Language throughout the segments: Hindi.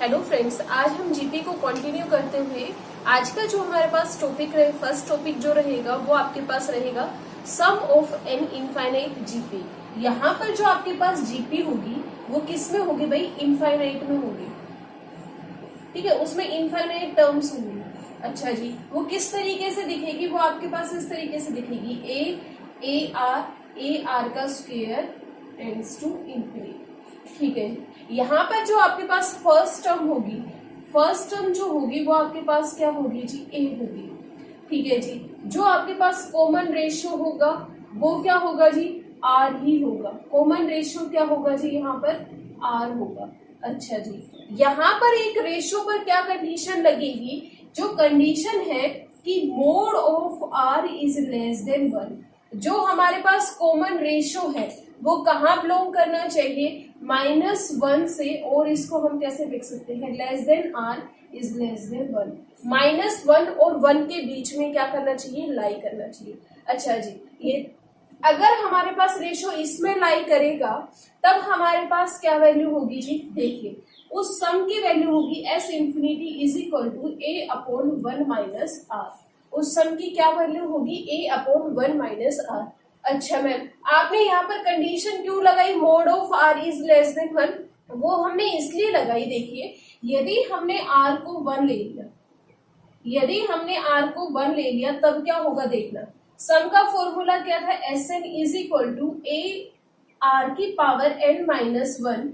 हेलो फ्रेंड्स, आज हम जीपी को कंटिन्यू करते हुए आज का जो हमारे पास टॉपिक रहे, फर्स्ट टॉपिक जो रहेगा वो आपके पास रहेगा सम ऑफ एन इनफाइनाइट जीपी। यहाँ पर जो आपके पास जीपी होगी वो किस में होगी भाई? इनफाइनाइट में होगी। ठीक है, उसमें इनफाइनाइट टर्म्स होंगी। अच्छा जी, वो किस तरीके से दिखेगी? वो आपके पास इस तरीके से दिखेगी, ए आर का स्क्वायर टेंड्स टू इनफिनिटी। ठीक है, यहाँ पर जो आपके पास फर्स्ट टर्म होगी, फर्स्ट टर्म जो होगी वो आपके पास क्या होगी जी? ए होगी। ठीक है जी, जो आपके पास कॉमन रेशियो होगा वो क्या होगा जी? आर ही होगा। कॉमन रेशियो क्या होगा जी? यहाँ पर आर होगा। अच्छा जी, यहाँ पर एक रेशियो पर क्या कंडीशन लगेगी? जो कंडीशन है कि mod of r is less than 1। जो हमारे पास कॉमन रेशियो है वो कहाँ बिलोंग करना चाहिए? -1 से। और इसको हम कैसे लिख सकते हैं? Less than r is less than 1। -1 और 1 के बीच में क्या करना चाहिए? लाई करना चाहिए। अच्छा जी, ये अगर हमारे पास रेशियो इसमें लाई करेगा तब हमारे पास क्या वैल्यू होगी जी? देखिए, उस सम की वैल्यू होगी s infinity is equal to a upon 1 minus r. उस सम की क्या वैल्यू होगी? a upon 1 minus r. अच्छा मैम, आपने यहाँ पर कंडीशन क्यों लगाई mod of r is less than 1? वो हमने इसलिए लगाई, देखिए, यदि हमने आर को 1 ले लिया, यदि हमने आर को 1 ले लिया तब क्या होगा देखना। सम का फॉर्मूला क्या था? S N is equal to A R की power n minus 1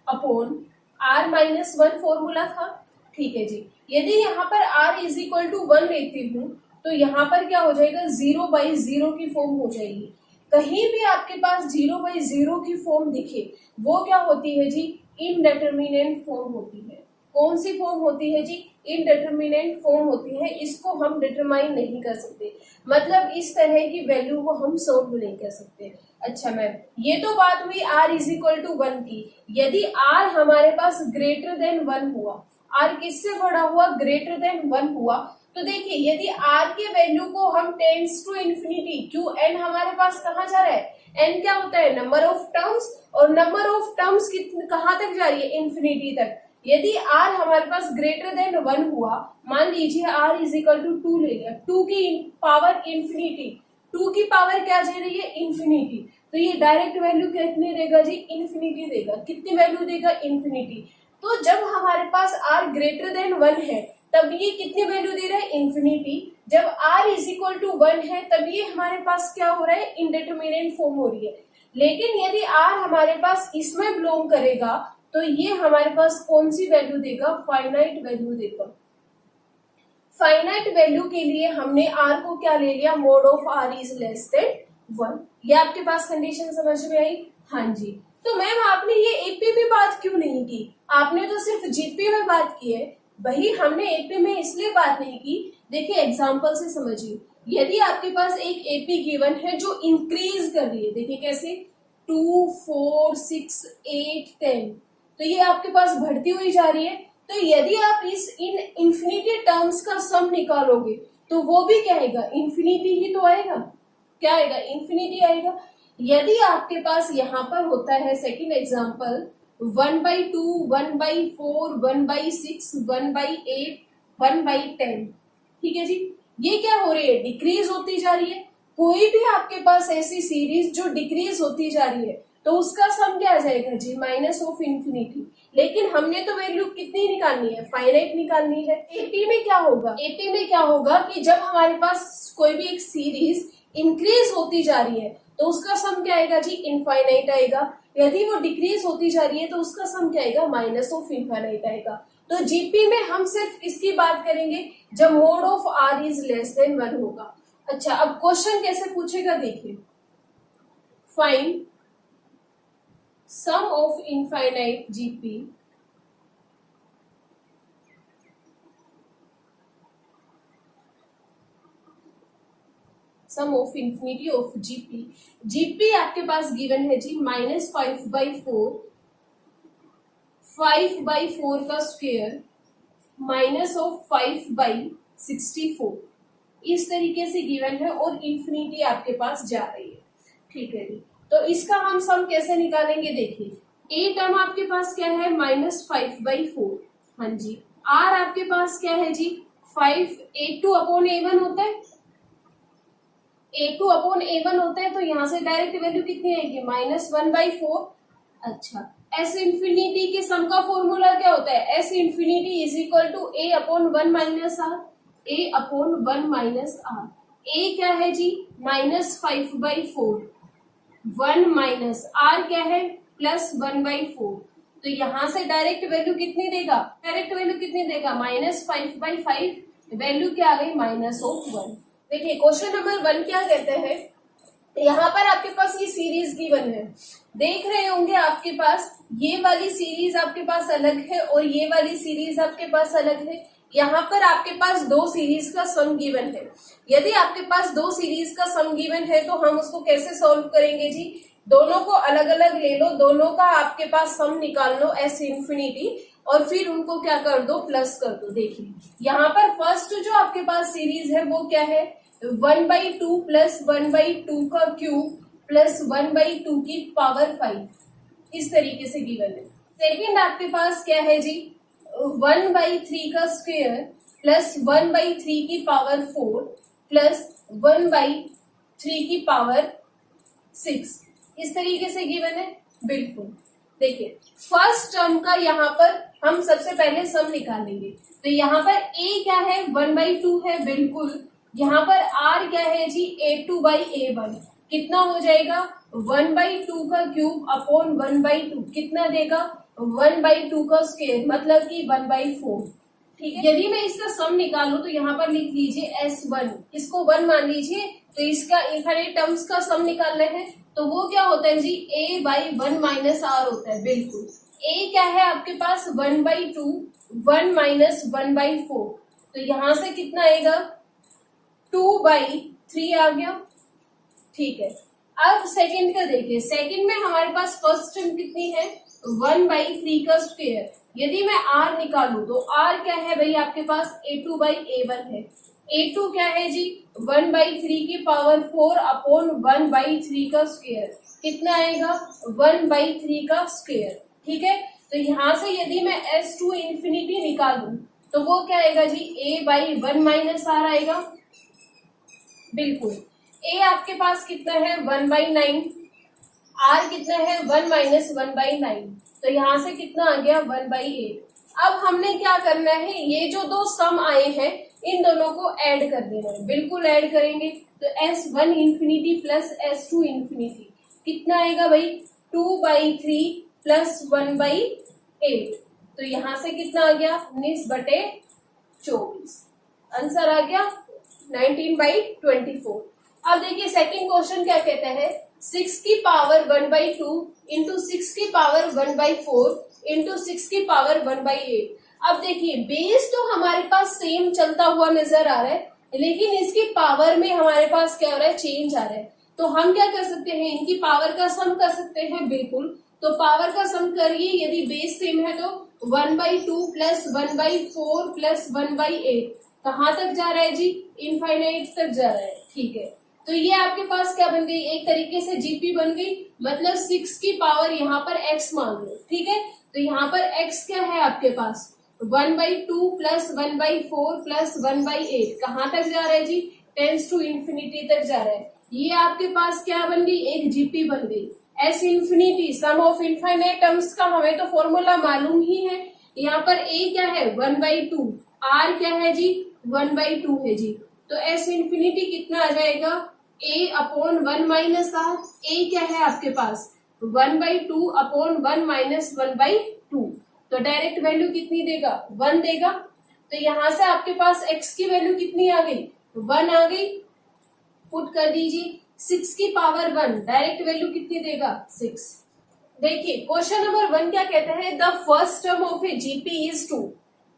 upon R minus 1 formula था। ठीक है जी, यदि यहाँ पर r इज इक्वल टू 1 लेती हूँ तो यहाँ पर क्या हो जाएगा? 0/0 की फॉर्म हो जाएगी। कहीं भी आपके पास 0/0 की फॉर्म दिखे वो क्या होती है जी? इनडेटर्मिनेंट फॉर्म होती है। कौन सी फॉर्म होती है जी? इनडेटर्मिनेंट फॉर्म होती है। इसको हम डिटरमाइन नहीं कर सकते, मतलब इस तरह की वैल्यू को हम सॉल्व नहीं कर सकते। अच्छा मैम, ये तो बात हुई r इज इक्वल टू 1 की। यदि r हमारे पास ग्रेटर देन 1 हुआ, r किससे बड़ा हुआ? ग्रेटर देन 1 हुआ, तो देखिए यदि r के वैल्यू को हम टेंड्स टू इन्फिनिटी, क्यों n हमारे पास कहाँ जा रहा है? n क्या होता है? नंबर ऑफ टर्म्स, और नंबर ऑफ टर्म्स कहाँ तक जा रही है? इन्फिनिटी तक। यदि r हमारे पास ग्रेटर देन 1 हुआ, मान लीजिए r इज इक्वल टू 2 ले लिया, 2 की पावर इन्फिनिटी, 2 की पावर क्या दे रही है? इन्फिनिटी। तो ये डायरेक्ट वैल्यू कितनी देगा जी? इन्फिनिटी देगा। कितनी वैल्यू देगा? इन्फिनिटी। तो जब हमारे पास r ग्रेटर देन 1 है तब ये कितनी वैल्यू दे रहा है? इन्फिनिटी। जब r इज इक्वल टू 1 है तब ये हमारे पास क्या हो रहा है? इनडेटर्मिनेंट फॉर्म हो रही है। लेकिन यदि r हमारे पास इसमें बिलोंग करेगा तो ये हमारे पास कौन सी वैल्यू देगा? फाइनाइट वैल्यू देगा। फाइनाइट वैल्यू के लिए हमने r को क्या ले लिया? Mode of r is less than 1। ये आपके पास कंडीशन समझ में आई? हाँ जी। तो मैम आपने ये एपी में बात क्यों नहीं की? आपने तो सिर्फ जीपी में बात की है। वही हमने एपी में इसलिए बात नहीं की, देखिए एग्जांपल से समझिए। यदि आपके पास एक एपी गिवन है जो इंक्रीज कर रही है, देखिए कैसे? 2, 4, 6, 8, 10, तो ये आपके पास बढ़ती हुई जा रही है। तो यदि आप इन इंफिनिटी टर्म्स का सम निकालोगे तो वो भी क्या आएगा? इन्फिनिटी ही तो आएगा। क्या आएगा? इन्फिनिटी आएगा। यदि आपके पास यहाँ पर होता है सेकंड एग्जांपल 1/2, 1/4, 1/6, 1/8, 1/10, ठीक है जी, ये क्या हो रही है? डिक्रीज होती जा रही है। कोई भी आपके पास ऐसी सीरीज जो डिक्रीज होती जा रही है तो उसका सम क्या आ जाएगा जी? Minus of infinity. लेकिन हमने तो वैल्यू कितनी निकालनी है? फाइनाइट निकालनी है। एपी में क्या होगा? एपी में क्या होगा कि जब हमारे पास कोई भी एक सीरीज इंक्रीज होती जा रही है तो उसका सम क्या आएगा जी? इनफाइनाइट आएगा। यदि वो डिक्रीज होती जा रही है तो उसका सम क्या आएगा? माइनस ऑफ इनफाइनाइट आएगा। तो जीपी में हम सिर्फ इसकी बात करेंगे जब mod of r is less than 1 होगा। अच्छा, अब क्वेश्चन कैसे पूछेगा देखिए। Find sum of infinite GP sum of infinity of GP. GP आपके पास गिवन है जी -5/4, 5/4 का स्क्वायर माइनस ऑफ 5/64, इस तरीके से गिवन है और इन्फिनिटी आपके पास जा रही है। ठीक है जी, तो इसका हम सम कैसे निकालेंगे देखिए। ए टर्म आपके पास क्या है? -5/4, हाँ जी, आर आपके पास क्या है जी 5, A2/A1 होता है, A2/A1 होता है, तो यहाँ से डायरेक्ट वैल्यू कितनी आएगी -1/4। अच्छा, एस इंफिनिटी के सम का फॉर्मूला क्या होता है, S infinity is equal to A/1 minus R, A/1 minus R. A क्या है जी -5/4, 1 माइनस आर क्या है +1/4। तो यहां से डायरेक्ट वैल्यू कितनी देगा, डायरेक्ट वैल्यू कितनी देगा -5/5, वैल्यू क्या आ गई -1। देखिए क्वेश्चन नंबर 1 क्या कहते हैं, यहाँ पर आपके पास ये सीरीज गिवन है, देख रहे होंगे आपके पास ये वाली सीरीज आपके पास अलग है और ये वाली सीरीज आपके पास अलग है। यहाँ पर आपके पास दो सीरीज का सम गिवन है। यदि आपके पास दो सीरीज का सम गिवन है तो हम उसको कैसे सॉल्व करेंगे जी, दोनों को अलग अलग ले लो, दोनों का आपके पास सम निकाल लो एस इंफिनिटी, और फिर उनको क्या कर दो प्लस कर दो। देखिए यहाँ पर फर्स्ट जो आपके पास सीरीज है वो क्या है 1/2 प्लस 1/2 का क्यूब प्लस 1/2 की पावर 5, इस तरीके से गिवन है। सेकेंड आपके पास क्या है जी 1/3 का स्क्वायर प्लस 1/3 की पावर 4 प्लस 1/3 की पावर 6, इस तरीके से गिवन है। बिल्कुल, देखिए फर्स्ट टर्म का यहाँ पर हम सबसे पहले सम निकालेंगे, तो यहाँ पर a क्या है 1/2 है, बिल्कुल। यहाँ पर r क्या है जी A2/A1, कितना हो जाएगा 1/2 का क्यूब अपॉन 1/2, कितना देगा 1/2 का स्क्वायर, मतलब कि 1/4। ठीक है, यदि मैं इसका सम निकालूं तो यहाँ पर लिख लीजिए S1, इसको 1 मान लीजिए, तो इसका इनफाइनाइट टर्म्स का सम निकालना है, तो वो क्या होता है जी A/1 माइनस आर होता है। बिल्कुल, a क्या है आपके पास 1/2, 1 माइनस 1/4, तो यहाँ से कितना आएगा 2/3 आ गया। ठीक है, अब सेकंड का देखिए, सेकंड में हमारे पास फर्स्ट टर्म कितनी है 1/3 का स्क्वायर। यदि मैं r निकालूं तो r क्या है भाई आपके पास A2/A1 है, A2 क्या है जी 1/3 की पावर 4 अपॉन 1/3 का स्क्वायर, कितना आएगा 1/3 का स्क्वायर। ठीक है, तो यहाँ से यदि मैं S2 इंफिनिटी निकालूं तो वो क्या आएगा जी A/1 माइनस आर आएगा। बिल्कुल, a आपके पास कितना है 1/9, r कितना है 1 माइनस 1/9, तो यहाँ से कितना आ गया 1/8। अब हमने क्या करना है, ये जो दो सम आए हैं इन दोनों को ऐड कर देना है। बिल्कुल ऐड करेंगे, तो S1 infinity plus S2 infinity कितना आएगा भाई 2/3 प्लस 1/8, तो यहाँ से कितना आ गया 19/24, आंसर आ गया 19/24। अब देखिए सेकंड क्वेश्चन क्या कहते हैं 6 की पावर 1/2 इंटू 6 की पावर 1/4 इंटू 6 की पावर 1/8। अब देखिए बेस तो हमारे पास सेम चलता हुआ नजर आ रहा है, लेकिन इसकी पावर में हमारे पास क्या हो रहा है चेंज आ रहा है, तो हम क्या कर सकते हैं इनकी पावर का सम कर सकते हैं। बिल्कुल, तो पावर का सम करिए, यदि बेस सेम है तो 1/2 प्लस 1/4 प्लस 1/8 कहाँ तक जा रहा है जी इनफाइनाइट तक जा रहा है। ठीक है, तो ये आपके पास क्या बन गई एक तरीके से जीपी बन गई, मतलब 6 की पावर यहाँ पर x मान लो। ठीक है, तो यहाँ पर x क्या है आपके पास 1/2 प्लस 1/4 प्लस 1/8 कहाँ तक जा रहा है जी टेंस टू इंफिनिटी तक जा रहा है। ये आपके पास क्या बन गई एक जीपी बन गई। S infinity sum of infinite terms का हमें तो फॉर्मूला मालूम ही है, यहाँ पर a क्या है 1/2, r क्या है जी 1/2 है जी, तो एस इंफिनिटी कितना आ जाएगा A/1 माइनस आर। a क्या है आपके पास 1/2 अपॉन 1 माइनस 1/2, तो डायरेक्ट वैल्यू कितनी देगा 1 देगा, तो यहाँ से आपके पास x की वैल्यू कितनी आ गई 1 आ गई, पुट कर दीजिए 6 की पावर 1, डायरेक्ट वैल्यू कितनी देगा 6। देखिए क्वेश्चन नंबर 1 क्या कहता है the first term of A GP is 2।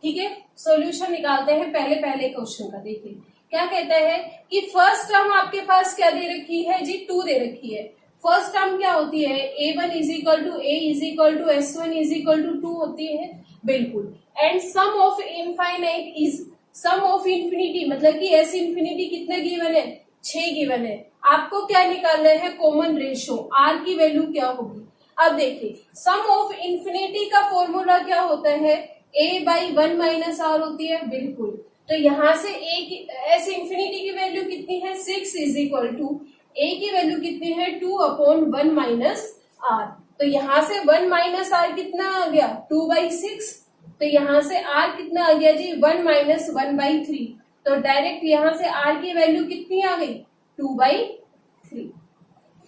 ठीक है, सॉल्यूशन निकालते हैं पहले क्वेश्चन का। देखिए क्या कहता है कि फर्स्ट टर्म आपके पास क्या दे रखी है जी 2 दे रखी है। फर्स्ट टर्म क्या होती है A1 is equal to A is equal to S1 is equal to 2 होती है। बिल्कुल, and sum of infinite is sum of infinity, मतलब कि S इंफिनिटी कितने गिवन है 6 गिवन है। आपको क्या निकालना है कॉमन रेशियो R की वैल्यू क्या होगी। अब देखिए सम ऑफ इंफिनिटी का फॉर्मूला क्या होता है a/1 माइनस आर होती है, बिल्कुल। तो यहाँ से एस इंफिनिटी की वैल्यू कितनी है 6 इज इक्वल टू ए की वैल्यू कितनी है 2/1 माइनस आर। तो यहाँ से 1 माइनस आर कितना आ गया 2/6। तो यहाँ से आर कितना आ गया जी 1 माइनस 1/3। तो डायरेक्ट यहाँ से आर की वैल्यू कितनी आ गई 2/3।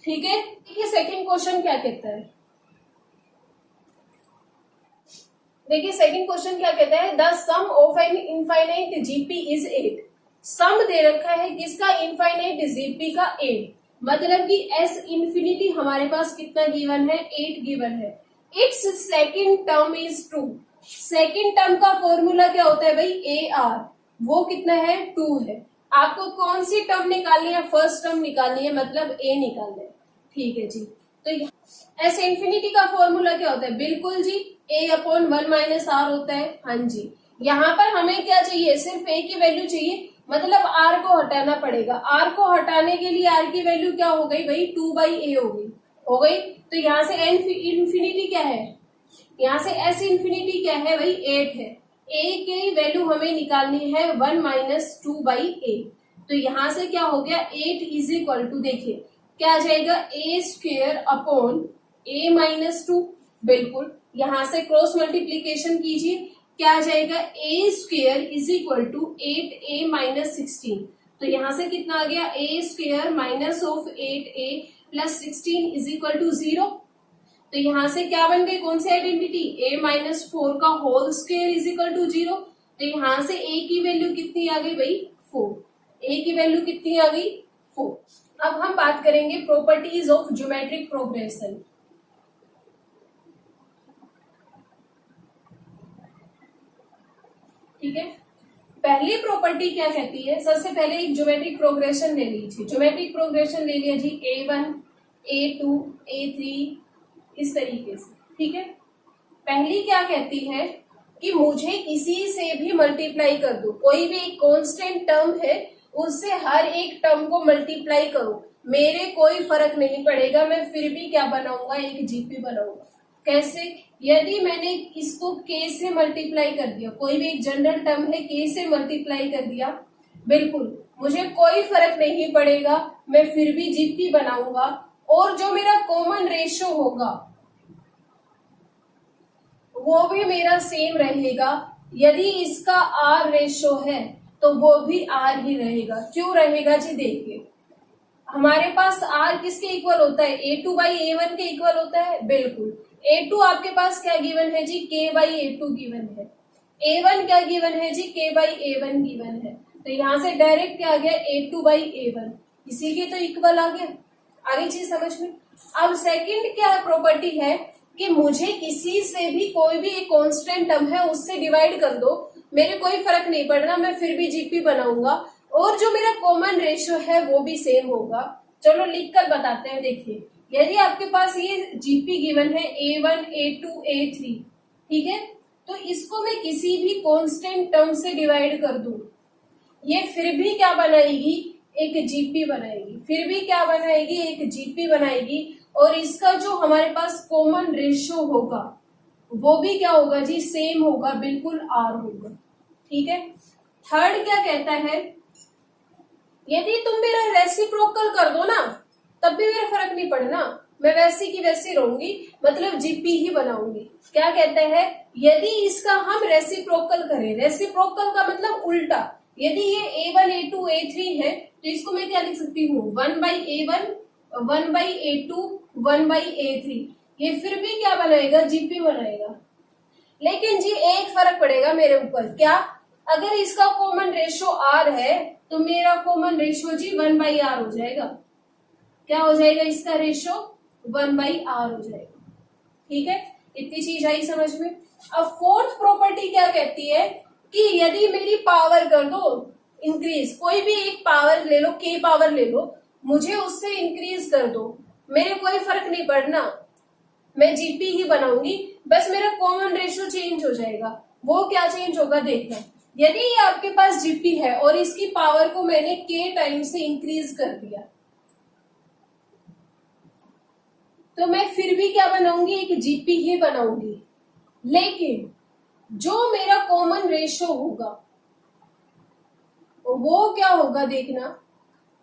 ठीक है। देखिए सेकंड क्वेश्चन क्या कहता है, देखिए सेकंड क्वेश्चन क्या कहता है, the sum of an infinite GP is 8। Sum दे रखा है किसका इनफाइनाइट जीपी का 8, मतलब कि एस इंफिनिटी हमारे पास कितना गिवन है 8 गिवन है। It's second term is 2। Second term का फॉर्मूला क्या होता है भाई ए आर, वो कितना है 2 है। आपको कौन सी टर्म निकालनी है, फर्स्ट टर्म निकालनी है, मतलब ए निकालना है। ठीक है जी। तो एस इंफिनिटी का फॉर्मूला क्या होता है, बिल्कुल जी a/1 माइनस आर होता है। हाँ जी। यहाँ पर हमें क्या चाहिए, सिर्फ ए की वैल्यू चाहिए, मतलब आर को हटाना पड़ेगा। आर को हटाने के लिए आर की वैल्यू क्या हो गई भाई 2/a हो गई। तो यहाँ से एन इंफिनिटी क्या है, यहाँ से एस इंफिनिटी क्या है भाई 8 है। ए की वैल्यू हमें निकालनी है 1 माइनस 2/a। तो यहाँ से क्या हो गया 8 इज इक्वल टू, देखिए क्या आ जाएगा a square upon a minus 2। बिल्कुल, यहाँ से क्रॉस मल्टीप्लीकेशन कीजिए, क्या आ जाएगा a square is equal to 8a minus 16। तो यहाँ से कितना आ गया a square minus of 8a plus 16 is equal to 0। तो यहाँ से क्या बन गई, कौन सी आइडेंटिटी a माइनस 4 का whole square is equal to 0। तो यहाँ से a की वैल्यू कितनी आ गई भाई 4। a की वैल्यू कितनी आ गई 4। अब हम बात करेंगे प्रॉपर्टीज ऑफ ज्योमेट्रिक प्रोग्रेशन। ठीक है, पहली प्रॉपर्टी क्या कहती है, सबसे पहले एक ज्योमेट्रिक प्रोग्रेशन ले लीजिए। ज्योमेट्रिक प्रोग्रेशन ले लिया जी a1 a2 a3 इस तरीके से। ठीक है, पहली क्या कहती है कि मुझे किसी से भी मल्टीप्लाई कर दो, कोई भी एक कांस्टेंट टर्म है उससे हर एक टर्म को मल्टीप्लाई करो, मेरे कोई फर्क नहीं पड़ेगा, मैं फिर भी क्या बनाऊंगा एक जीपी बनाऊंगा। कैसे, यदि मैंने इसको k से मल्टीप्लाई कर दिया, कोई भी एक जनरल टर्म है k से मल्टीप्लाई कर दिया, बिल्कुल मुझे कोई फर्क नहीं पड़ेगा, मैं फिर भी जीपी बनाऊंगा। और जो मेरा कॉमन रेशियो होगा वो भी मेरा सेम रहेगा। यदि इसका आर रेशियो है तो वो भी आर ही रहेगा। क्यों रहेगा जी, देखिए हमारे पास आर किसके इक्वल होता है a2/a1 के इक्वल होता है। बिल्कुल, a2 आपके पास क्या गिवन है जी k/a2 गिवन है, a1 क्या गिवन है जी k/a1 गिवन है। तो यहाँ से डायरेक्ट क्या आ गया a2/a1, इसी के तो इक्वल आ गया। आगे चीज समझ में। अब सेकंड क्या प्रॉपर्टी है कि मुझे किसी से भी कोई भी एक कांस्टेंट टर्म है उससे डिवाइड कर दो, मेरे कोई फर्क नहीं पड़ना, मैं फिर भी जीपी बनाऊंगा और जो मेरा कॉमन रेशियो है वो भी सेम होगा। चलो लिख कर बताते हैं। देखिए यदि आपके पास ये जीपी गिवन है a1 a2 a3, ठीक है, तो इसको मैं किसी भी कांस्टेंट टर्म से डिवाइड कर दूं, ये फिर भी क्या बनाएगी एक जीपी बनाएगी, फिर भी क्या बनाएगी एक जीपी बनाएगी। और इसका जो हमारे पास कॉमन रेशियो होगा वो भी क्या होगा जी सेम होगा, बिल्कुल आर होगा। ठीक है, थर्ड क्या कहता है, यदि तुम मेरा रेसिप्रोकल कर दो ना तब भी मेरा फर्क नहीं पड़ना, मैं वैसी की वैसी रहूंगी, मतलब जीपी ही बनाऊंगी। क्या कहता है, यदि इसका हम रेसिप्रोकल करें, रेसिप्रोकल का मतलब उल्टा, यदि ये a1 a2 a3 है तो इसको मैं क्या लिख सकती हूँ 1/a1 1/a2 1/a3, ये फिर भी क्या बनाएगा जीपी बनाएगा। लेकिन जी एक फर्क पड़ेगा मेरे ऊपर, क्या, अगर इसका कॉमन रेशियो आर है तो मेरा कॉमन रेशियो जी 1/r हो जाएगा। क्या हो जाएगा इसका रेशियो 1/r हो जाएगा। ठीक है, इतनी चीज आई समझ में। अब फोर्थ प्रॉपर्टी क्या कहती है कि यदि मेरी पावर कर दो इंक्रीज, कोई भी एक पावर ले लो, k पावर ले लो, मुझे उससे इंक्रीज कर दो, मेरे कोई फर्क नहीं पड़ना, मैं जीपी ही बनाऊंगी, बस मेरा कॉमन रेशियो चेंज हो जाएगा। वो क्या चेंज होगा देखना, यदि ये आपके पास जीपी है और इसकी पावर को मैंने k टाइम से इंक्रीज कर दिया तो मैं फिर भी क्या बनाऊंगी एक जीपी ही बनाऊंगी। लेकिन जो मेरा कॉमन रेशियो होगा वो क्या होगा देखना,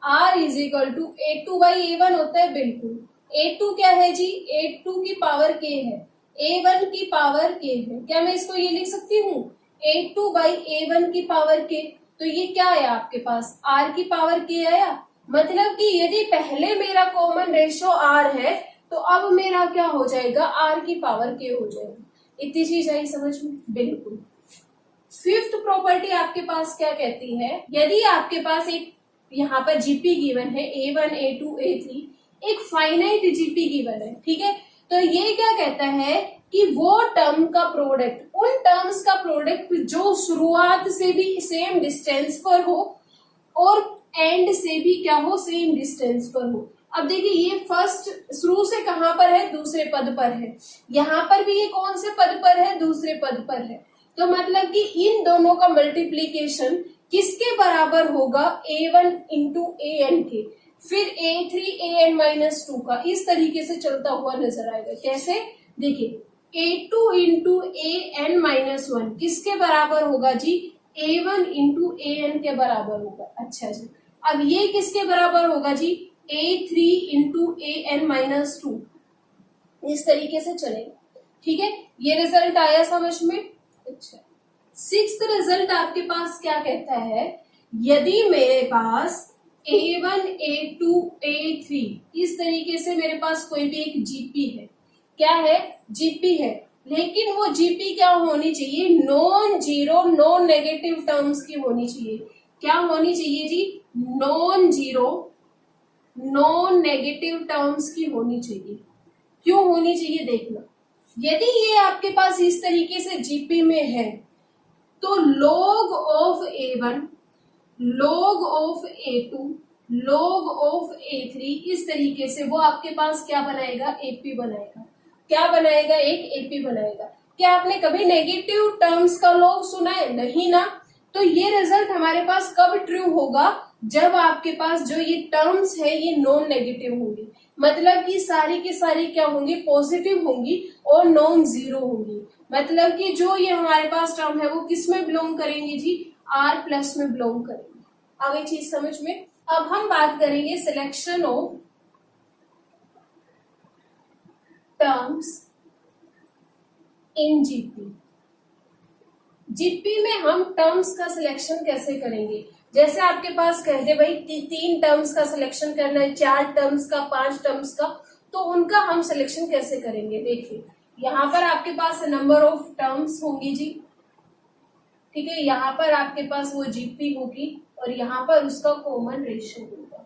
R is equal to A2 by A1 होता है, बिल्कुल। A2 क्या है जी, A2 की पावर K है, A1 की पावर K है। क्या मैं इसको ये लिख सकती हूँ, A2 बाई A1 की पावर K। तो ये क्या आया आपके पास, R की पावर K आया। मतलब कि यदि पहले मेरा कॉमन रेशियो R है तो अब मेरा क्या हो जाएगा, R की पावर K हो जाएगा। इतनी चीज आई समझ में, बिल्कुल। फिफ्थ प्रॉपर्टी आपके पास क्या कहती है, यदि आपके पास एक यहाँ पर जीपी गिवन है A1 A2 A3, एक फाइनाइट जीपी गिवन है, ठीक है। तो ये क्या कहता है कि वो टर्म का प्रोडक्ट, उन टर्म्स का प्रोडक्ट जो शुरुआत से भी सेम डिस्टेंस पर हो और एंड से भी क्या हो, सेम डिस्टेंस पर हो। अब देखिए ये फर्स्ट शुरू से कहां पर है, दूसरे पद पर है। यहां पर भी ये कौन से पद पर है, दूसरे पद पर है। तो मतलब कि इन दोनों का मल्टीप्लीकेशन किसके बराबर होगा, A1 इंटू AN के, फिर A3 AN माइनस 2 का, इस तरीके से चलता हुआ नजर आएगा। कैसे, देखिए A2 इंटू AN माइनस 1 किसके बराबर होगा जी, A1 इंटू AN के बराबर होगा। अच्छा जी, अब ये किसके बराबर होगा जी, A3 इंटू AN माइनस 2, इस तरीके से चलेगा। ठीक है, ये रिजल्ट आया समझ में। अच्छा, सिक्स्थ रिजल्ट आपके पास क्या कहता है, यदि मेरे पास A1 A2 A3 इस तरीके से मेरे पास कोई भी एक जीपी है, क्या है, जीपी है, लेकिन वो जीपी क्या होनी चाहिए, non zero non negative terms की होनी चाहिए। क्या होनी चाहिए जी, non zero non negative terms की होनी चाहिए। क्यों होनी चाहिए देखना, यदि ये आपके पास इस तरीके से जीपी में है तो log of A1 log of A2 log of A3 इस तरीके से वो आपके पास क्या बनाएगा, एपी बनाएगा। क्या बनाएगा, एक एपी बनाएगा। क्या आपने कभी नेगेटिव टर्म्स का log सुना है, नहीं ना। तो ये रिजल्ट हमारे पास कब ट्रू होगा, जब आपके पास जो ये टर्म्स है ये नॉन नेगेटिव होंगी, मतलब कि सारी की सारी क्या होंगी, पॉजिटिव होंगी और नॉन जीरो होंगी। मतलब कि जो ये हमारे पास टर्म है वो किस में बिलोंग करेंगे जी, R प्लस में बिलोंग करेंगे। आ गई चीज समझ में। अब हम बात करेंगे selection of terms in GP. GP में हम टर्म्स का सिलेक्शन कैसे करेंगे, जैसे आपके पास कह दे भाई तीन टर्म्स का सिलेक्शन करना है, 4 टर्म्स का, 5 टर्म्स का, तो उनका हम सिलेक्शन कैसे करेंगे। देखिए यहाँ पर आपके पास नंबर ऑफ टर्म्स होंगी जी, ठीक है, यहाँ पर आपके पास वो जीपी होगी और यहाँ पर उसका कॉमन रेशियो होगा।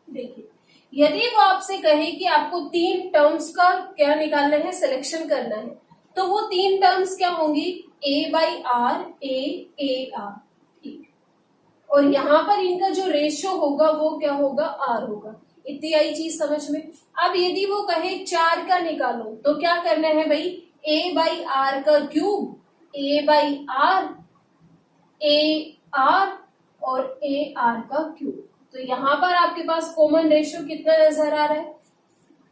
देखिए यदि वो आपसे कहे कि आपको 3 टर्म्स का क्या निकालना है, सिलेक्शन करना है, तो वो 3 टर्म्स क्या होंगी, A by r, A r, ठीक। और यहाँ पर इनका जो रेशियो होगा वो क्या होगा, R होगा। इतनी आई चीज समझ में। अब यदि वो कहे 4 का निकालो तो क्या करना है भाई, A बाई आर का cube, A by r, A r और A आर का क्यूब। तो यहाँ पर आपके पास कॉमन रेशियो कितना नजर आ रहा है,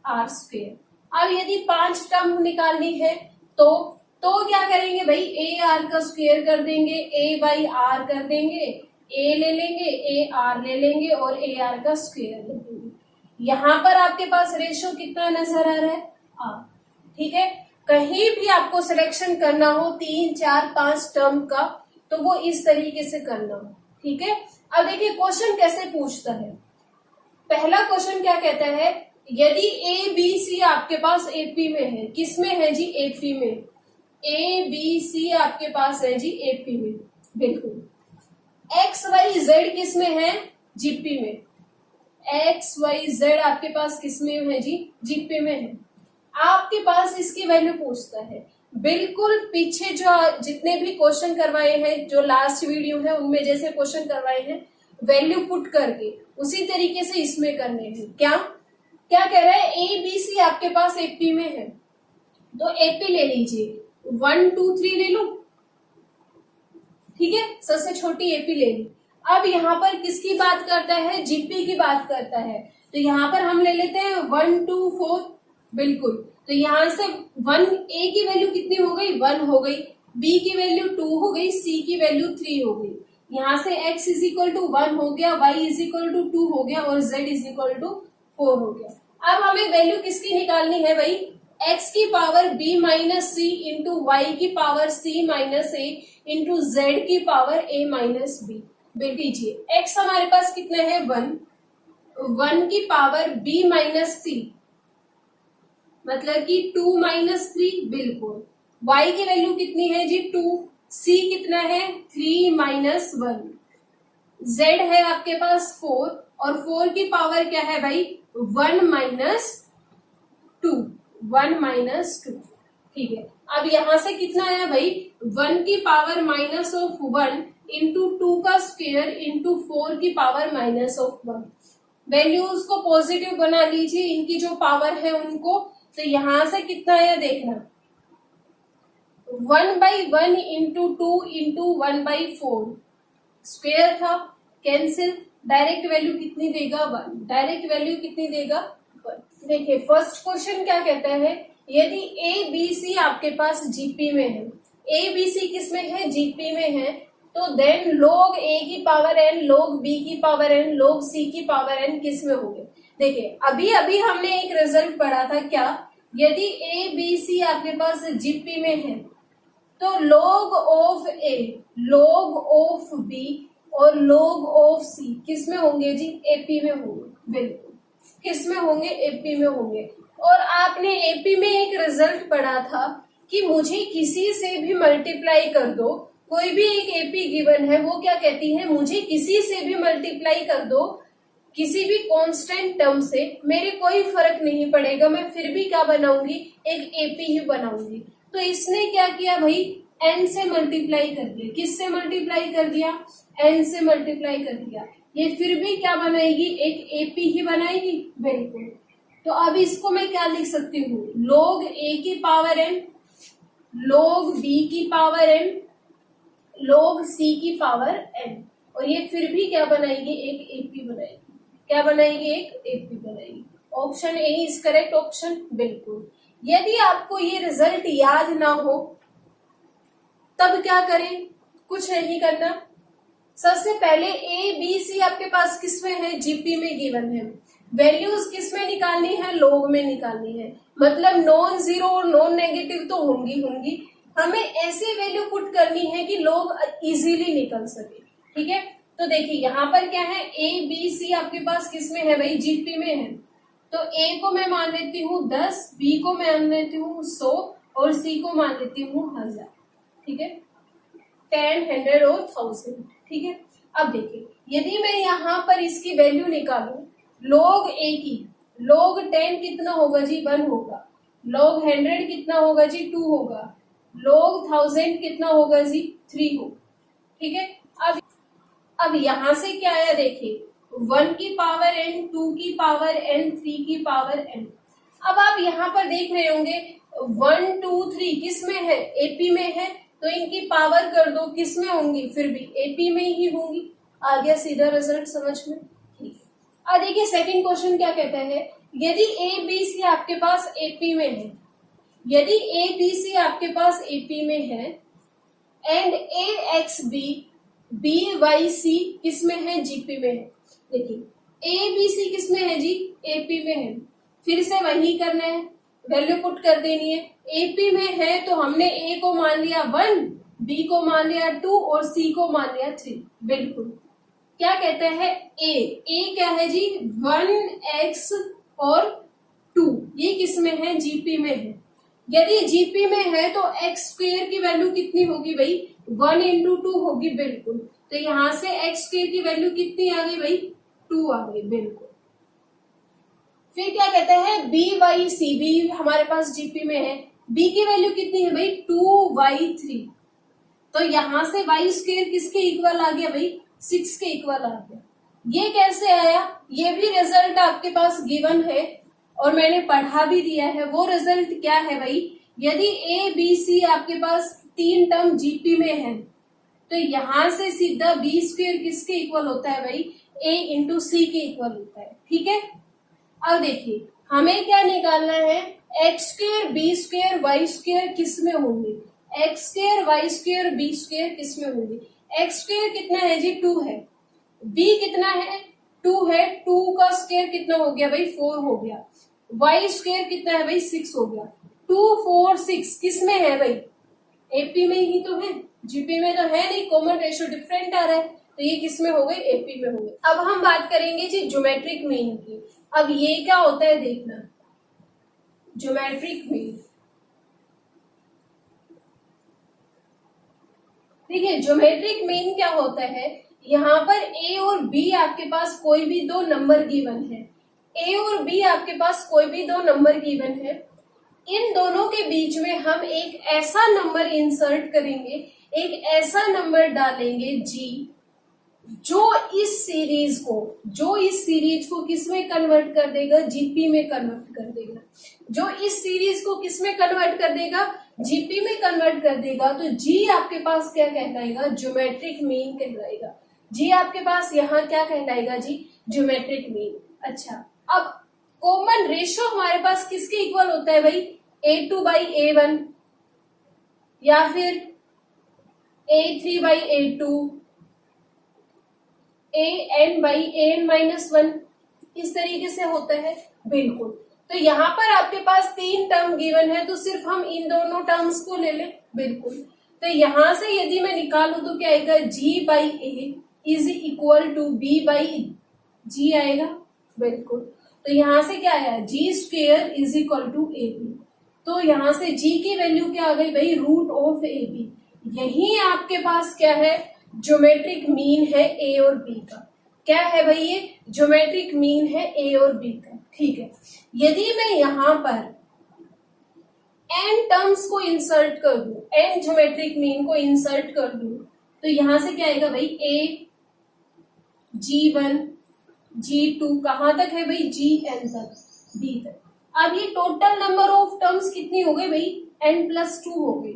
R स्क्वेयर। अब यदि 5 टर्म निकालनी है तो क्या करेंगे भाई, A आर का स्क्वेयर कर देंगे, A बाई आर कर देंगे, A ले लेंगे, A आर ले लेंगे और A आर का स्क्वेयर ले लेंगे। यहाँ पर आपके पास रेशियो कितना नजर आ रहा है, R। ठीक है, कहीं भी आपको सिलेक्शन करना हो 3, 4, 5 टर्म का तो वो इस तरीके से करना हो। ठीक है, अब देखिए क्वेश्चन कैसे पूछता है। पहला क्वेश्चन क्या कहता है, यदि ए बी सी आपके पास एपी में है, किस में है जी, एपी में, ए बी सी आपके पास है जी एपी में, बिल्कुल। एक्स वाई जेड किस में है, जीपी में, एक्स वाई जेड आपके पास किस में है जी, जीपी में है। आपके पास इसकी वैल्यू पूछता है। बिल्कुल पीछे जो जितने भी क्वेश्चन करवाए हैं, जो लास्ट वीडियो है उनमें जैसे क्वेश्चन करवाए हैं वैल्यू पुट करके, उसी तरीके से इसमें करने हैं। क्या क्या कह रहा है, ए बी सी आपके पास एपी में है तो एपी ले लीजिए, 1 2 3 ले लो, ठीक है, सबसे छोटी एपी ले ली। अब यहाँ पर किसकी बात करता है, जीपी की बात करता है, तो यहाँ पर हम ले लेते हैं 1 2 4, बिल्कुल। तो यहाँ से 1 ए की वैल्यू कितनी हो गई, 1 हो गई, बी की वैल्यू 2 हो गई, सी की वैल्यू 3 हो गई। यहाँ से x इज इक्वल टू 1 हो गया, y इज इक्वल टू 2 हो गया और z इज इक्वल टू 4 हो गया। अब हमें वैल्यू किसकी निकालनी है भाई, x की पावर b माइनस सी इंटू वाई की पावर c माइनस ए इंटू जेड की पावर a माइनस बी। कीजिए x हमारे पास कितना है 1 की पावर b माइनस सी मतलब कि 2 माइनस 3 बिल्कुल। y की वैल्यू कितनी है जी 2, c कितना है 3 माइनस 1, z है आपके पास 4 और 4 की पावर क्या है भाई 1 माइनस 2, 1 माइनस 2। ठीक है, अब यहां से कितना आया भाई 1 की पावर माइनस ऑफ 1 इंटू 2 का स्क्वायर इंटू 4 की पावर माइनस ऑफ 1। वैल्यूज को पॉजिटिव बना लीजिए, इनकी जो पावर है उनको। तो यहां से कितना आया देखना 1/1 इंटू 2 इंटू 1/4 स्क्वायर था, कैंसिल, डायरेक्ट वैल्यू कितनी देगा 1, डायरेक्ट वैल्यू कितनी देगा 1। देखिए फर्स्ट क्वेश्चन क्या कहता है, यदि ए बी सी आपके पास जीपी में है, ए बी सी किस में है जीपी में है, तो देन log a की पावर n, log b की पावर n, log c की पावर n किस में होंगे। देखिए अभी अभी हमने एक रिजल्ट पढ़ा था क्या, यदि a b c आपके पास जीपी में है तो log of a, log of b और log ऑफ c किस में होंगे जी एपी में होंगे, बिल्कुल किस में होंगे एपी में होंगे। और आपने एपी में एक रिजल्ट पढ़ा था कि मुझे किसी से भी मल्टीप्लाई कर दो, कोई भी एक एपी गिवन है, वो क्या कहती है मुझे किसी से भी मल्टीप्लाई कर दो किसी भी कांस्टेंट टर्म से, मेरे कोई फर्क नहीं पड़ेगा, मैं फिर भी क्या बनाऊंगी एक एपी ही बनाऊंगी। तो इसने क्या किया भाई n से मल्टीप्लाई कर दिया, किससे मल्टीप्लाई कर दिया n से मल्टीप्लाई कर दिया, ये फिर भी क्या बनाएगी एक एपी ही बनाएगी, बिल्कुल। तो अब इसको मैं क्या लिख सकती हूँ log a की पावर n, log b की पावर n, log c की पावर n, और ये फिर भी क्या बनाएगी एक एपी बनाएगी, क्या बनाएगी एक एपी बनाएगी। Option A is correct option, बिल्कुल। यदि आपको ये रिजल्ट याद ना हो तब क्या करें, कुछ नहीं करना। सबसे पहले ए बी सी आपके पास किसमें है जीपी में गिवन है, वैल्यूज किसमें निकालनी है लॉग में निकालनी है, मतलब नॉन जीरो और नॉन नेगेटिव तो होंगी होंगी, हमें ऐसे वैल्यू पुट करनी है कि लॉग इजीली निकल सके। ठीक है, तो देखिए यहाँ पर क्या है ए बी सी आपके पास किसमें है भाई जीपी में है, तो ए को मैं मान लेती हूँ 10, बी को मान लेती हूँ 100 और सी को मान लेती हूँ 1000। ठीक है, 10, 100 और 1000। ठीक है, अब देखिए यदि मैं यहाँ पर इसकी वैल्यू निकालू log a की, log 10 कितना होगा जी 1 होगा, log 100 कितना होगा जी 2 होगा, log 1000 कितना होगा जी 3 होगा। ठीक है, अब यहां से क्या आया देखिए 1 की पावर n, 2 की पावर n, 3 की पावर n। अब आप यहाँ पर देख रहे होंगे 1 2 3 किस में है एपी में है, तो इनकी पावर कर दो किस में होंगी फिर भी एपी में ही होंगी। आ गया सीधा रिजल्ट समझ में। ठीक है, अब देखिए सेकंड क्वेश्चन क्या कहता है, यदि ए बी सी आपके पास एपी में है, यदि ए बी सी आपके पास एपी में है and a x b b y c किस में है जीपी में है। देखिए ए बी सी किस में है जी एपी में है, फिर से वही करना है, वैल्यू पुट कर देनी है। एपी में है तो हमने ए को मान लिया 1, बी को मान लिया 2 और सी को मान लिया 3। बिल्कुल क्या कहता है ए क्या है जी 1x और 2, ये किस में है जीपी में है। यदि जीपी में है तो एक्स स्क्वेयर की वैल्यू कितनी होगी भाई 1 इंटू 2 होगी, बिल्कुल। तो यहां से एक्स स्क्वेयर की वैल्यू कितनी आ गई भाई 2 आ गई, बिल्कुल। फिर क्या कहता है बी वाई सी, बी हमारे पास जीपी में है, बी की वैल्यू कितनी है भाई 2y3, तो यहां से वाई स्क्वेयर किसके इक्वल आ गया भाई 6 के इक्वल आ गया। ये कैसे आया, ये भी रिजल्ट आपके पास गिवन है और मैंने पढ़ा भी दिया है। वो रिजल्ट क्या है भाई, यदि ए बी सी आपके पास 3 टर्म जीपी में है तो यहां से सीधा बी स्क्वेयर किसके इक्वल होता है भाई ए इंटू सी के इक्वल होता है। ठीक है, अब देखिए हमें क्या निकालना है x square b square y square किस में होंगे, x square y square b square किस में होंगे। एक्स स्क्वायर कितना है जी 2 है, बी कितना है 2 है, 2 का स्क्वायर कितना हो गया भाई 4 हो गया, वाई स्क्वायर कितना है भाई 6 हो गया। 2 4 6 किस में है भाई, एपी में ही तो है, जीपी में तो है नहीं, कॉमन रेशियो डिफरेंट आ रहा है, तो ये किस में हो गए, एपी में हो गए। अब हम बात करेंगे जी ज्योमेट्रिक मीन की। अब ये क्या होता है देखना, ज्योमेट्रिक मीन, ठीक है। ज्योमेट्रिक मीन क्या होता है, यहाँ पर ए और बी आपके पास कोई भी दो नंबर गिवन है, ए और बी आपके पास कोई भी दो नंबर गिवन है, इन दोनों के बीच में हम एक ऐसा नंबर इंसर्ट करेंगे, एक ऐसा नंबर डालेंगे जी जो इस सीरीज को किस में कन्वर्ट कर देगा, जीपी में कन्वर्ट कर देगा, जो इस सीरीज को किस में कन्वर्ट कर देगा, जीपी में कन्वर्ट कर देगा। तो जी आपके पास क्या कहलाएगा, ज्योमेट्रिक मीन कहलाएगा। जी आपके पास यहाँ क्या कहलाएगा जी, ज्योमेट्रिक मीन। अच्छा, अब कॉमन रेशियो हमारे पास किसके इक्वल होता है भाई, A2 बाई A1 या फिर A3 by A2, AN by AN minus 1, इस तरीके से होता है, बिल्कुल। तो यहाँ पर आपके पास 3 टर्म गिवन है, तो सिर्फ हम इन दोनों टर्म्स को ले लें, बिल्कुल। तो यहां से यदि मैं निकालू तो क्या आएगा, G by A is equal to B by G आएगा, बिल्कुल। तो यहां से क्या आया, G square is equal to AB। तो यहां से G की वैल्यू क्या आ गई भाई, रूट ऑफ AB। यही आपके पास क्या है, ज्योमेट्रिक मीन है ए और बी का। क्या है भाई, ये ज्योमेट्रिक मीन है ए और बी का, ठीक है। यदि मैं यहां पर n टर्म्स को इंसर्ट कर दूं, n ज्योमेट्रिक मीन को इंसर्ट कर दूं, तो यहां से क्या आएगा भाई, a G1 G2 कहां तक है भाई, Gn तक, b तक। अब ये टोटल नंबर ऑफ टर्म्स कितनी हो गई भाई, n+2 हो गई।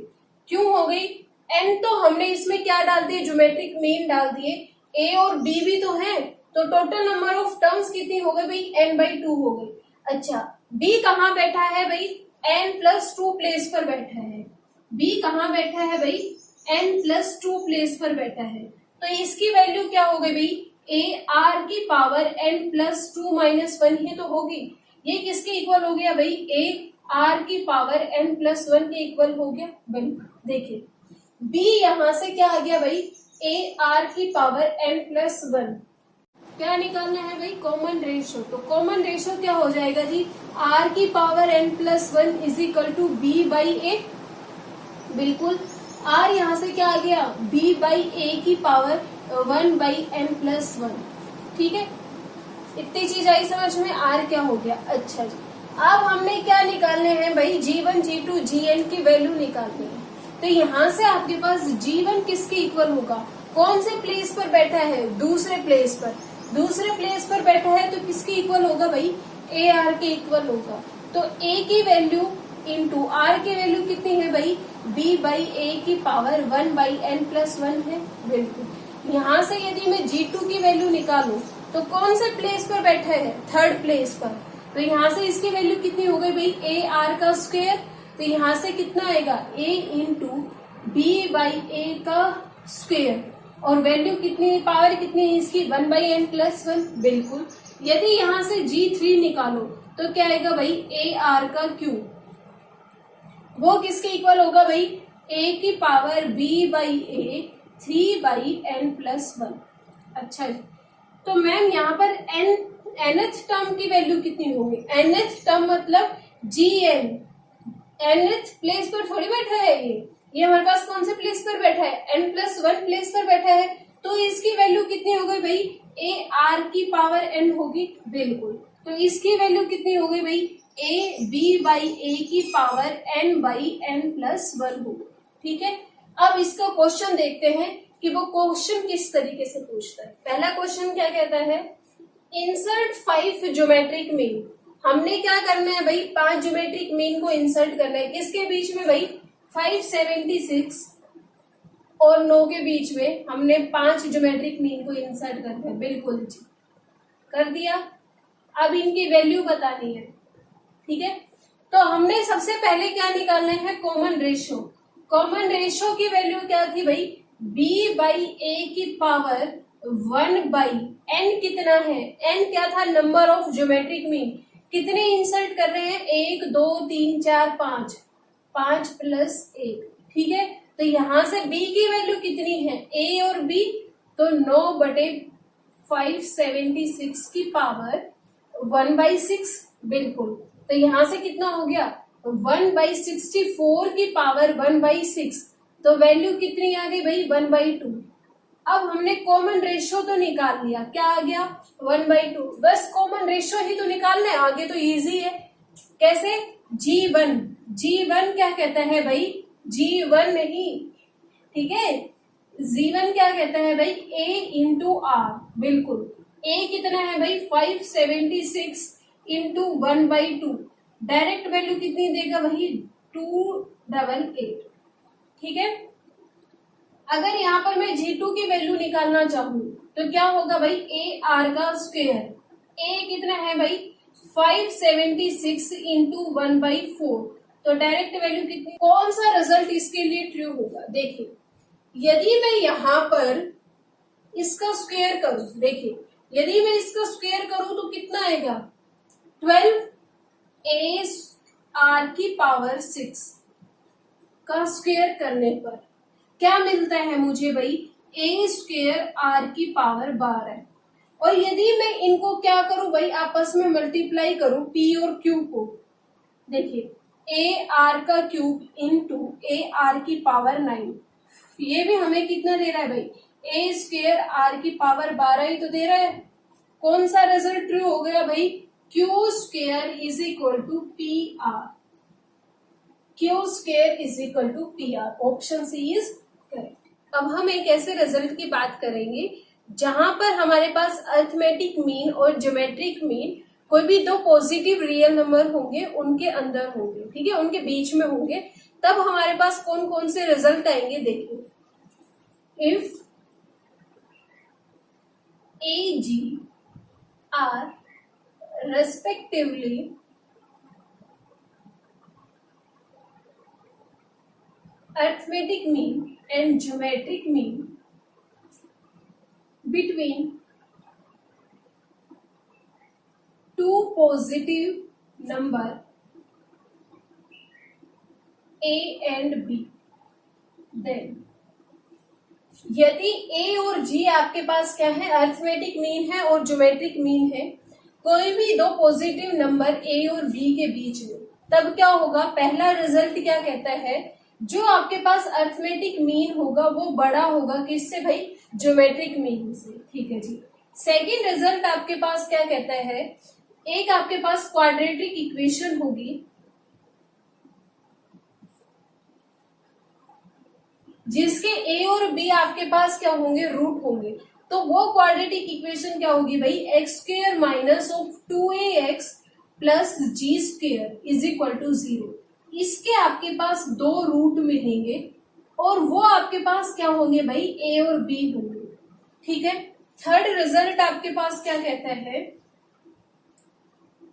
क्यों हो गई, n तो हमने इसमें क्या डाल दिए, ज्योमेट्रिक मीन डाल दिए, a और b भी तो है, तो टोटल नंबर ऑफ टर्म्स कितनी हो गई भाई, n/2 हो गई। अच्छा, b कहाँ बैठा है भाई, n+2 प्लेस पर बैठा है, b कहाँ बैठा है भाई, n+2 प्लेस पर बैठा है। तो इसकी वैल्यू क्या हो गई भाई, a r की पावर n+2 माइनस 1 ही तो होगी। ये किसके इक्वल हो गया भाई, a r की पावर n+1 के इक्वल हो गया। देखिए b यहां से क्या आ गया भाई, a r की पावर n+1। क्या निकालना है भाई, कॉमन रेशियो। तो कॉमन रेशियो क्या हो जाएगा जी, r की पावर n+1 is equal to b by A, बिल्कुल। r यहां से क्या आ गया, b बाई ए की पावर 1/n+1, ठीक है। इतनी चीज आई समझ में, r क्या हो गया। अच्छा जी, अब हमने क्या निकालने हैं भाई, G1 G2 Gn की वैल्यू निकालनी है। तो यहाँ से आपके पास G1 किसके इक्वल होगा, कौन से प्लेस पर बैठा है, दूसरे प्लेस पर, दूसरे प्लेस पर बैठा है, तो किसके इक्वल होगा भाई, AR के इक्वल होगा। तो A की वैल्यू इंटू R की वैल्यू कितनी है भाई, B बाई ए की पावर 1/n+1 है, बिल्कुल। यहाँ से यदि मैं G2 की वैल्यू निकालू तो कौन से प्लेस पर बैठा है, थर्ड प्लेस पर, तो यहाँ से इसकी वैल्यू कितनी हो गई भाई, AR का स्क्वायर। तो यहाँ से कितना आएगा, A इंटू बी बाई ए का स्क्वायर, और वैल्यू कितनी, पावर कितनी है इसकी, 1/n+1, बिल्कुल। यदि यहाँ से G3 निकालो तो क्या आएगा भाई, AR का क्यूब, वो किसके इक्वल होगा भाई, A की power B by A 3/n+1। अच्छा जी, तो मैम यहाँ पर nth टर्म की वैल्यू कितनी होगी, nth टर्म मतलब Gn, nth प्लेस पर थोड़ी बैठा है ये हमारे पास कौन से प्लेस पर बैठा है, n+1 प्लेस पर बैठा है। तो इसकी वैल्यू कितनी हो गई भाई, AR की पावर n होगी, बिल्कुल। तो इसकी वैल्यू कितनी हो गई भाई, AB बाई ए की पावर n/n+1 होगी, ठीक है। अब इसका क्वेश्चन देखते हैं कि वो क्वेश्चन किस तरीके से पूछता है। पहला क्वेश्चन क्या कहता है, इंसर्ट 5 ज्योमेट्रिक मीन। हमने क्या करना है भाई, 5 ज्योमेट्रिक मीन को इंसर्ट करना है, किसके बीच में भाई, 576 और 9 के बीच में हमने 5 ज्योमेट्रिक मीन को इंसर्ट करना है, बिल्कुल जी, कर दिया। अब इनकी वैल्यू बतानी है, ठीक है। तो हमने सबसे पहले क्या निकालना है, कॉमन रेशियो। कॉमन रेशियो की वैल्यू क्या थी भाई, b बाई ए की पावर 1 बाई n कितना है, n क्या था, नंबर ऑफ ज्योमेट्रिक मीन। कितने इंसर्ट कर रहे हैं, 1 2 3 4 5, 5 प्लस 1, ठीक है। तो यहां से b की वैल्यू कितनी है, a और b, तो 9/576 की पावर 1/6, बिल्कुल। तो यहां से कितना हो गया, 1/64 की पावर 1/6, तो वैल्यू कितनी आ गई भाई, 1/2। अब हमने कॉमन रेशियो तो निकाल लिया, क्या आ गया, 1/2। बस कॉमन रेशियो ही तो निकालना है, आगे तो इजी है। कैसे, G1, G1 क्या कहता है भाई, G1 नहीं, ठीक है, G1 क्या कहता है भाई, A इंटू R, बिल्कुल। A कितना है भाई, 576 इंटू 1/2, डायरेक्ट वैल्यू कितनी देगा भाई, 288, ठीक है। अगर यहाँ पर मैं G2 की वैल्यू निकालना चाहूँ तो क्या होगा भाई, ए आर का स्क्वायर, ए कितना है भाई, 576 इंटू 1/4, तो डायरेक्ट वैल्यू कितनी, कौन सा रिजल्ट इसके लिए ट्रू होगा, देखिए। यदि मैं यहाँ पर इसका स्क्वायर करूं, देखिए, यदि मैं इसका स्क्वायर करूं तो कितना आएगा, 12 ए आर की पावर 6 का स्क्वायर करने पर क्या मिलता है मुझे भाई, ए स्क्वायर आर की पावर 12। और यदि मैं इनको क्या करूं भाई, आपस में मल्टीप्लाई करूं पी और क्यू को, देखिए, ए आर का क्यूब इंटू ए आर की पावर 9, ये भी हमें कितना दे रहा है भाई, ए स्क्वायर आर की पावर 12 ही तो दे रहा है। कौन सा रिजल्ट ट्रू हो गया भाई, q square is equal to p r, q square is equal to p r, option C is correct. अब हम एक ऐसे रिजल्ट की बात करेंगे जहां पर हमारे पास अरिथमेटिक मीन और ज्योमेट्रिक मीन कोई भी दो पॉजिटिव रियल नंबर होंगे, उनके अंदर होंगे, ठीक है, उनके बीच में होंगे, तब हमारे पास कौन कौन से रिजल्ट आएंगे, देखिए। If a g r respectively arithmetic mean and geometric mean between two positive number a and b, then यदि a और g आपके पास क्या है, अरिथमेटिक मीन है और ज्योमेट्रिक मीन है, कोई भी दो पॉजिटिव नंबर a और b के बीच में, तब क्या होगा, पहला रिजल्ट क्या कहता है, जो आपके पास अरिथमेटिक मीन होगा वो बड़ा होगा किससे भाई, ज्योमेट्रिक मीन से, ठीक है जी। सेकंड रिजल्ट आपके पास क्या कहता है, एक आपके पास क्वाड्रेटिक इक्वेशन होगी जिसके a और b आपके पास क्या होंगे, रूट होंगे, तो वो क्वाड्रेटिक इक्वेशन क्या होगी भाई, x square minus of 2ax plus g square is equal to 0। इसके आपके पास दो रूट मिलेंगे और वो आपके पास क्या होंगे भाई, a और b होंगे, ठीक है। थर्ड रिजल्ट आपके पास क्या कहता है,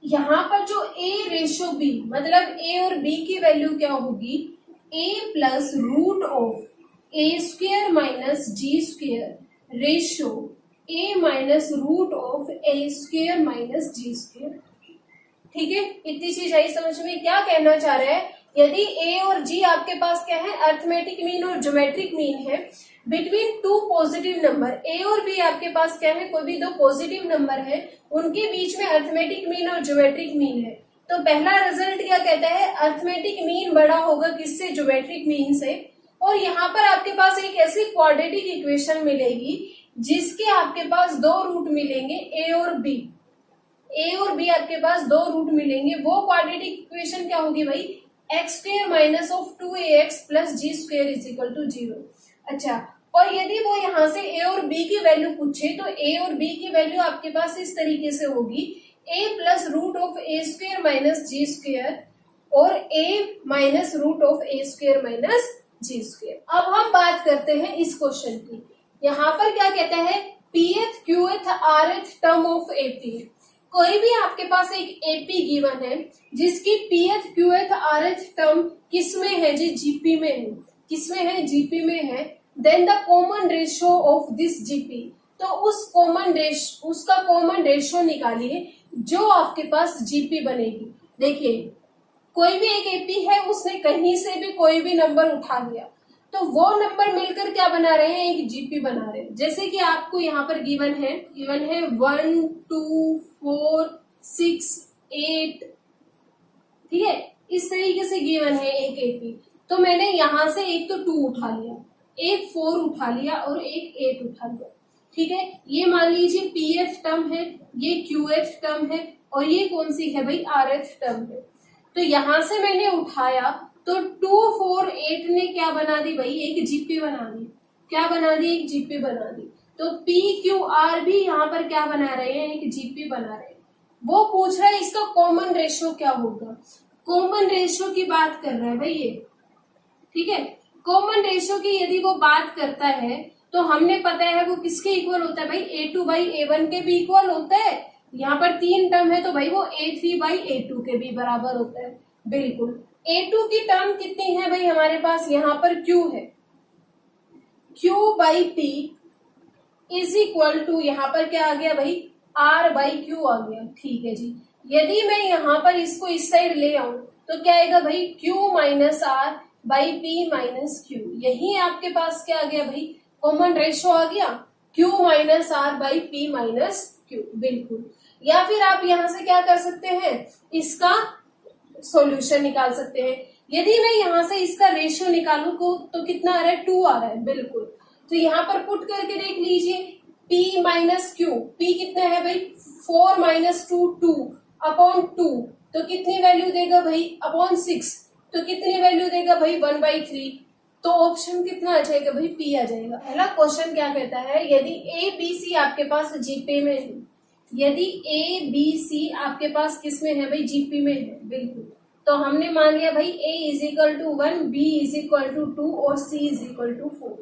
यहाँ पर जो a रेशियो b, मतलब a और b की वैल्यू क्या होगी, a plus root of a square minus g square ratio a minus root of a square minus g square, ठीक है। इतनी चीज आई समझ में, क्या कहना चाह रहा है, यदि a और g आपके पास क्या है, अरिथमेटिक मीन और ज्योमेट्रिक मीन है, between two positive number a और b आपके पास क्या है, कोई भी दो पॉजिटिव नंबर है, उनके बीच में अरिथमेटिक मीन और ज्योमेट्रिक मीन है, तो पहला रिजल्ट क्या कहता है, अरिथमेटिक मीन बड़ा होगा किससे, ज्योमेट्रिक मीन से। और यहाँ पर आपके पास एक ऐसी क्वाड्रेटिक इक्वेशन मिलेगी जिसके आपके पास दो रूट मिलेंगे, a और b, a और b आपके पास दो रूट मिलेंगे, वो क्वाड्रेटिक इक्वेशन क्या होगी भाई, x square minus of 2ax plus g square is equal to 0। अच्छा, और यदि वो यहाँ से a और b की वैल्यू पूछे तो a और b की वैल्यू आपके पास इस तरीके से होगी, a plus root of a square minus g square और a minus root of a square minus g square. अब हम बात करते हैं इस क्वेश्चन की, यहाँ पर क्या कहता है, pth, qth, rth term of ap। कोई भी आपके पास एक एपी गिवन है जिसकी पीएथ क्यूएथ आरएथ टर्म किसमें है जी, जीपी में है, किसमें है, जीपी में है, then the common ratio of this GP, तो उसका कॉमन रेशियो निकालिए जो आपके पास जीपी बनेगी। देखिए कोई भी एक एपी है, उसने कहीं से भी कोई भी नंबर उठा लिया तो वो नंबर मिलकर क्या बना रहे हैं, एक जीपी बना रहे हैं। जैसे कि आपको यहाँ पर गिवन है 1 2 4 6 8, ठीक है, इस तरीके से गिवन है एक एपी। तो मैंने यहां से एक तो 2 उठा लिया, एक 4 उठा लिया और एक 8 उठा लिया, ठीक है। ये मान लीजिए पीएफ टर्म है, ये क्यूएफ टर्म है और ये कौन सी है भाई, आरएफ टर्म है। तो यहां से मैंने उठाया तो 2 4 8 ने क्या बना दी भाई, एक जीपी बना दी। क्या बना दी, एक जीपी बना दी। तो पी क्यू आर भी यहाँ पर क्या बना रहे हैं, एक जीपी बना रहे हैं। वो पूछ रहा है इसका कॉमन रेशियो क्या होगा, कॉमन रेशियो की बात कर रहा है भाई ये, ठीक है। कॉमन रेशियो की यदि वो बात करता है तो हमने पता है वो किसके इक्वल होता है भाई, A2 बाई A1 के भी इक्वल होता है। यहाँ पर 3 टर्म है तो भाई वो A3 बाई A2 के भी बराबर होता है, बिल्कुल। A2 की टर्म कितनी है भाई हमारे पास, यहाँ पर Q है, Q by P is equal to, यहाँ पर क्या आ गया भाई, R बाई Q आ गया, ठीक है जी। यदि मैं यहाँ पर इसको इस साइड ले आऊं तो क्या आएगा भाई, Q minus R by P minus Q। यही आपके पास क्या आ गया भाई, कॉमन रेशियो आ गया, Q minus R by P minus Q, बिल्कुल। या फिर आप यहाँ से क्या कर सकते हैं, इसका सॉल्यूशन निकाल सकते हैं। यदि मैं यहाँ से इसका रेशियो निकालू तो कितना आ रहा है, 2 आ रहा है, बिल्कुल। तो यहाँ पर पुट करके देख लीजिए, P माइनस Q, P कितना है भाई, 4 माइनस 2 2 अपॉन 2, तो कितनी वैल्यू देगा भाई, अपॉन 6, तो कितनी वैल्यू देगा भाई, 1/3। तो ऑप्शन कितना आ जाएगा भाई, P आ जाएगा। पहला क्वेश्चन क्या कहता है, यदि A B C आपके पास जीपी में है, यदि A B C आपके पास किसमें है भाई, जीपी में है, बिल्कुल। तो हमने मान लिया भाई A is equal to 1, B is equal to 2 और C इज इक्वल टू 4,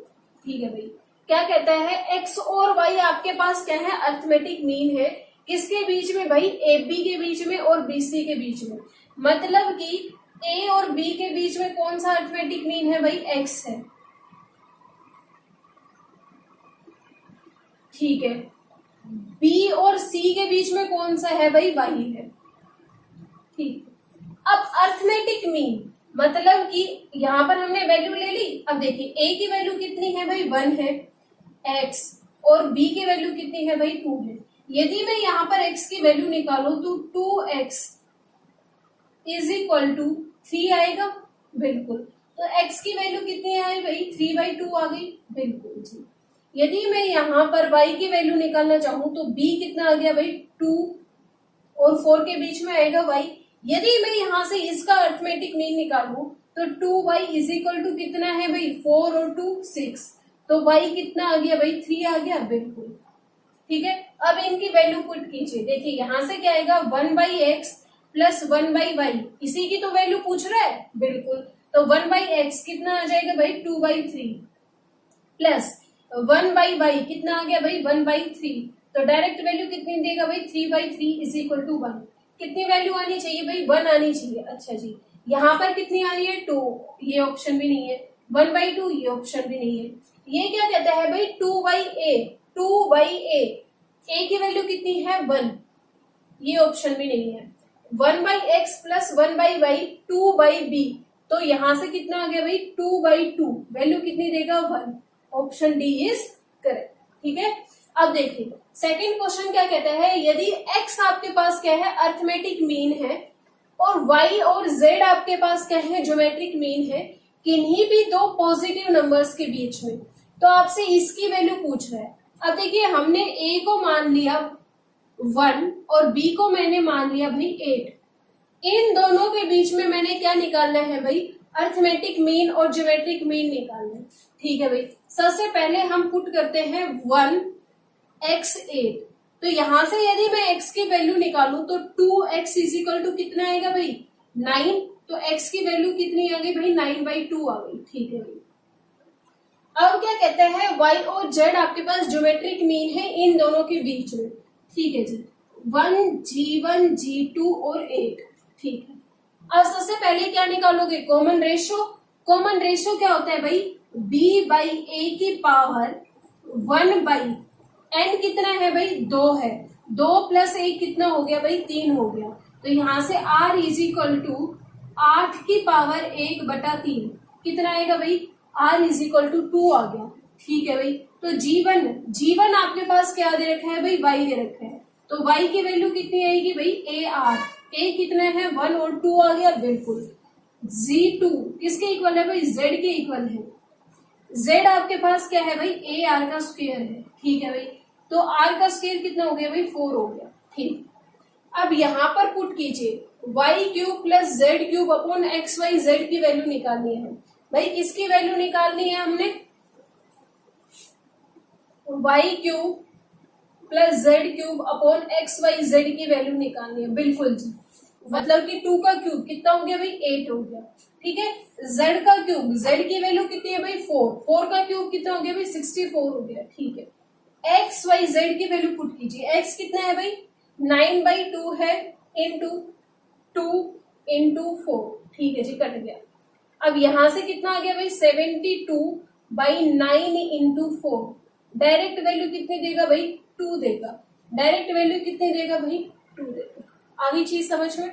ठीक है भाई। क्या कहता है, X और Y आपके पास क्या है, अर्थमेटिक मीन है, किसके बीच में भाई, AB के बीच में और BC के बीच में। मतलब कि A और B के बीच में कौन सा अर्थमेटिक मीन है भाई, X है, ठीक है। B और C के बीच में कौन सा है भाई, Y है, ठीक। अब अर्थमेटिक मीन मतलब कि यहाँ पर हमने वैल्यू ले ली। अब देखिए A की वैल्यू कितनी है भाई, 1 है X, और B की वैल्यू कितनी है भाई, 2 है। यदि मैं यहाँ पर X की वैल्यू निकालू तो 2X इज इक्वल टू 3 आएगा, बिल्कुल। तो X की वैल्यू कितनी आई भाई, 3/2 आ गई, बिल्कुल जी। यदि मैं यहाँ पर Y की वैल्यू निकालना चाहूँ तो B कितना आ गया भाई, 2 और 4 के बीच में आएगा Y। यदि मैं यहाँ से इसका अर्थमेटिक मीन निकालूं तो 2y इज इक्वल टू कितना है भाई, 4 और 2 6, तो y कितना आ गया भाई, 3 आ गया, बिल्कुल, ठीक है। अब इनकी वैल्यू पुट कीजिए, देखिए यहाँ से क्या आएगा, 1/x प्लस 1/y, इसी की तो वैल्यू पूछ रहा है, बिल्कुल। तो 1/x कितना आ जाएगा भाई, 2/3 प्लस 1/y कितना आ गया भाई, 1/3। तो डायरेक्ट वैल्यू कितनी देगा भाई, 3/3 इज इक्वल टू 1। कितनी वैल्यू आनी चाहिए भाई, 1 आनी चाहिए। अच्छा जी, यहाँ पर कितनी आ रही है, 2, ये ऑप्शन भी नहीं है। 1/2, ये ऑप्शन भी नहीं है। ये क्या कहता है भाई, 2/a की वैल्यू कितनी है, 1, ये ऑप्शन भी नहीं है। 1/x प्लस 1/y 2/b, तो यहाँ से कितना आ गया भाई, 2/2, वैल्यू कितनी देगा, 1, ऑप्शन डी इज करेक्ट, ठीक है। अब देखिए सेकंड क्वेश्चन क्या कहता है, यदि x आपके पास क्या है, अर्थमेटिक मीन है, और y और z आपके पास क्या है, ज्योमेट्रिक मीन है, किन्हीं भी दो पॉजिटिव नंबर्स के बीच में, तो आपसे इसकी वैल्यू पूछ रहा है। अब देखिए हमने a को मान लिया 1 और b को मैंने मान लिया भाई 8। इन दोनों के बीच में मैंने क्या निकालना है भाई, अर्थमेटिक मीन और ज्योमेट्रिक मीन निकालना है, ठीक है भाई। सबसे पहले हम पुट करते हैं 1x 8, तो यहां से यदि मैं x की वैल्यू निकालूं तो 2x इज इक्वल टू कितना आएगा भाई, 9, तो x की वैल्यू कितनी आ गई भाई, 9/2 आ गई, ठीक है भाई। अब क्या कहते हैं, y और z आपके पास ज्योमेट्रिक मीन है इन दोनों के बीच में, ठीक है जी। 1 G2 और 8। ठीक है, अब सबसे पहले क्या निकालोगे, कॉमन रेशियो। कॉमन रेशियो क्या होता है भाई, b बाई ए की पावर 1 बाई n कितना है भाई, 2 है, 2 प्लस 1 कितना हो गया भाई, 3 हो गया। तो यहां से r इज इक्वल टू 8 की पावर 1/3 कितना आएगा भाई, r इज इक्वल टू 2 आ गया। ठीक है भाई, तो G1 आपके पास क्या दे रखा है भाई, y दे रखा है, तो y की वैल्यू कितनी आएगी भाई, a कितना है 1 और 2 आ गया, बिल्कुल। G2 किसके इक्वल है भाई, z के इक्वल है। z आपके पास क्या है भाई, ar का स्क्वायर है। ठीक है भाई, तो r का स्क्वायर कितना हो गया भाई, 4 हो गया। ठीक, अब यहां पर पुट कीजिए y³ plus z³ upon xyz की वैल्यू निकालनी है भाई। किसकी वैल्यू निकालनी है हमने, y³ plus z³ upon xyz की वैल्यू निकालनी है, बिल्कुल जी। मतलब कि 2 का क्यूब कितना हो गया भाई, 8 हो गया। ठीक है, z का क्यूब, z की वैल्यू कितनी है भाई, 4, 4 का क्यूब कितना हो गया भाई, 64 हो गया। ठीक है, xyz की वैल्यू पुट कीजिए, x कितना है भाई, 9/2 है, इंटू 2 इंटू 4। ठीक है जी, कट गया। अब यहां से कितना आ गया भाई, 72/9 इंटू 4। डायरेक्ट वैल्यू कितनी देगा भाई, 2 देगा। डायरेक्ट वैल्यू कितनी देगा भाई, 2 देगा। आगे चीज समझ में।